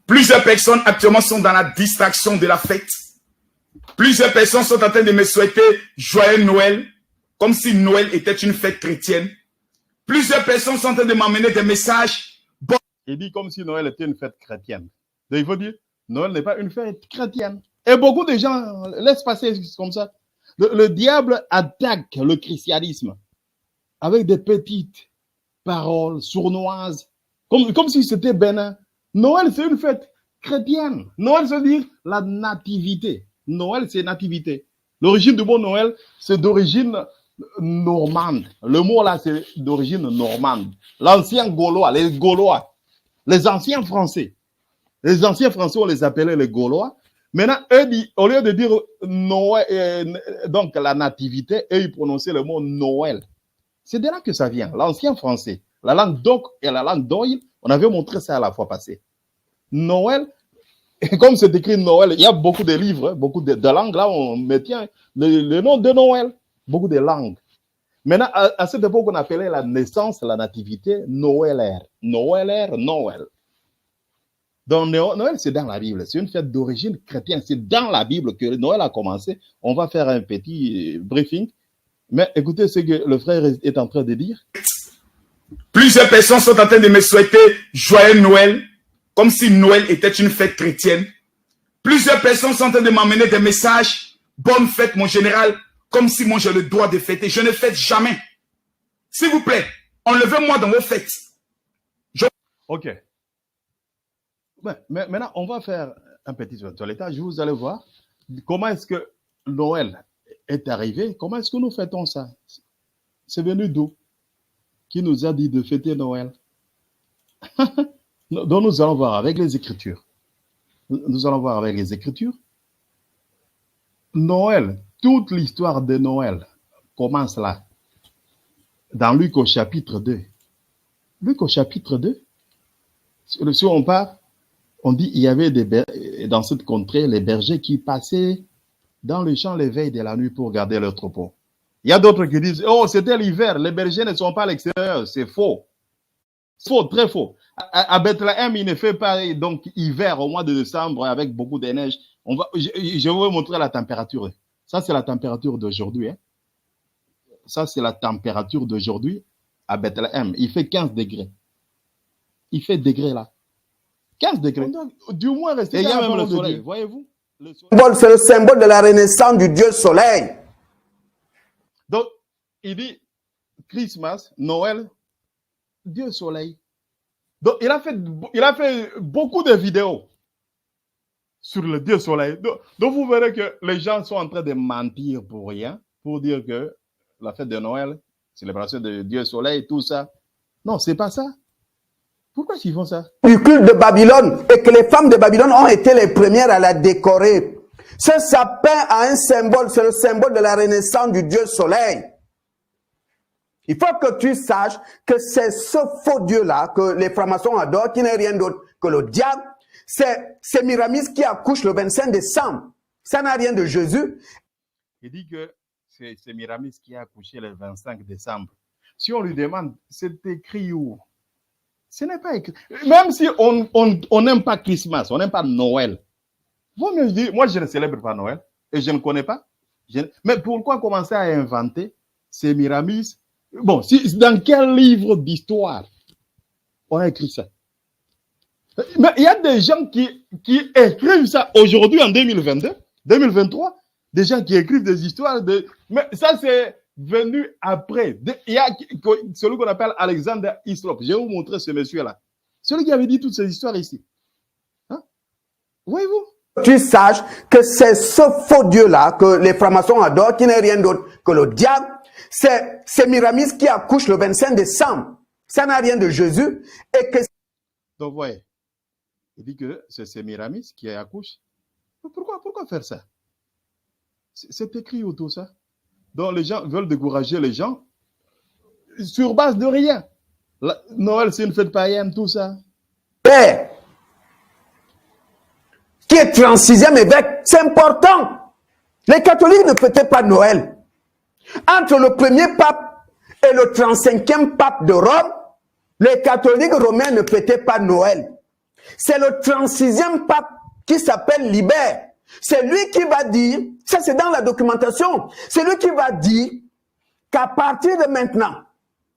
Plusieurs personnes actuellement sont dans la distraction de la fête. Plusieurs personnes sont en train de me souhaiter joyeux Noël, comme si Noël était une fête chrétienne. Plusieurs personnes sont en train de m'emmener des messages. Bon. Il dit comme si Noël était une fête chrétienne. Donc il faut dire, Noël n'est pas une fête chrétienne. Et beaucoup de gens laissent passer comme ça. Le diable attaque le christianisme avec des petites paroles sournoises, comme si c'était bénin. Noël, c'est une fête chrétienne. Noël, c'est dire la nativité. Noël, c'est nativité. L'origine du mot Noël, c'est d'origine normande. Le mot là, c'est d'origine normande. L'ancien Gaulois, les Gaulois, les anciens Français. Les anciens Français, on les appelait les Gaulois. Maintenant, eux, au lieu de dire Noël, donc la nativité, eux, ils prononçaient le mot Noël. C'est de là que ça vient, l'ancien français. La langue d'Oc et la langue d'Oïl, on avait montré ça la fois passée. Noël, et comme c'est écrit Noël, il y a beaucoup de livres, beaucoup de langues, là, on mettait le nom de Noël, beaucoup de langues. Maintenant, à cette époque, on appelait la naissance, la nativité, Noël. Noël. Donc, Noël, c'est dans la Bible. C'est une fête d'origine chrétienne. C'est dans la Bible que Noël a commencé. On va faire un petit briefing. Mais écoutez ce que le frère est en train de dire. Plusieurs personnes sont en train de me souhaiter joyeux Noël, comme si Noël était une fête chrétienne. Plusieurs personnes sont en train de m'emmener des messages. Bonne fête, mon général, comme si moi j'ai le droit de fêter. Je ne fête jamais. S'il vous plaît, enlevez-moi dans vos fêtes. Ok. Mais maintenant, on va faire un petit toilettage. Vous allez voir comment est-ce que Noël est arrivé. Comment est-ce que nous fêtons ça? C'est venu d'où? Qui nous a dit de fêter Noël? Donc nous allons voir avec les Écritures. Nous allons voir avec les Écritures. Noël, toute l'histoire de Noël commence là. Dans Luc au chapitre 2. Luc au chapitre 2. Si on part, on dit il y avait dans cette contrée les bergers qui passaient dans le champ les veilles de la nuit pour garder leur troupeau. Il y a d'autres qui disent, oh, c'était l'hiver, les bergers ne sont pas à l'extérieur. C'est faux. C'est faux, très faux. À Bethléem, il ne fait pas donc hiver au mois de décembre avec beaucoup de neige. Je vais vous montrer la température. Ça, c'est la température d'aujourd'hui. Hein. Ça, c'est la température d'aujourd'hui à Bethléem. Il fait 15 degrés. Il fait degrés là. 15 degrés. Donc, du moins, restez. Et il y a même le soleil. Voyez-vous? C'est le symbole de la renaissance du Dieu soleil. Donc, il dit Christmas, Noël, Dieu soleil. Donc, il a fait beaucoup de vidéos sur le Dieu soleil. Donc, vous verrez que les gens sont en train de mentir pour rien, pour dire que la fête de Noël, célébration de Dieu soleil, tout ça. Non, c'est pas ça. Pourquoi ils font ça? Du culte de Babylone, et que les femmes de Babylone ont été les premières à la décorer. Ce sapin a un symbole, c'est le symbole de la renaissance du Dieu soleil. Il faut que tu saches que c'est ce faux Dieu-là que les francs-maçons adorent, qui n'est rien d'autre que le diable. C'est Miramis qui accouche le 25 décembre. Ça n'a rien de Jésus. Il dit que c'est Miramis qui a accouché le 25 décembre. Si on lui demande, c'est écrit où? Ce n'est pas écrit. Même si on n'aime pas Christmas, on n'aime pas Noël. Vous me dites, moi je ne célèbre pas Noël et je ne connais pas. Mais pourquoi commencer à inventer ces Miramis? Bon, dans quel livre d'histoire on a écrit ça? Mais il y a des gens qui écrivent ça aujourd'hui en 2022, 2023. Des gens qui écrivent des histoires mais ça c'est venu après. Il y a celui qu'on appelle Alexander Hislop. Je vais vous montrer ce monsieur-là. Celui qui avait dit toutes ces histoires ici. Hein? Voyez-vous? Tu saches que c'est ce faux Dieu-là que les francs-maçons adorent, qui n'est rien d'autre que le diable. C'est Miramis qui accouche le 25 décembre. Ça n'a rien de Jésus. Et que... Donc, voyez. Il dit que c'est Miramis qui accouche. Pourquoi faire ça? C'est écrit autour ça. Donc, les gens veulent décourager les gens sur base de rien. Noël, c'est une fête païenne, tout ça. Père, qui est 36e évêque, c'est important. Les catholiques ne fêtaient pas Noël. Entre le premier pape et le 35e pape de Rome, les catholiques romains ne fêtaient pas Noël. C'est le 36e pape qui s'appelle Libère. C'est lui qui va dire, ça c'est dans la documentation, c'est lui qui va dire qu'à partir de maintenant,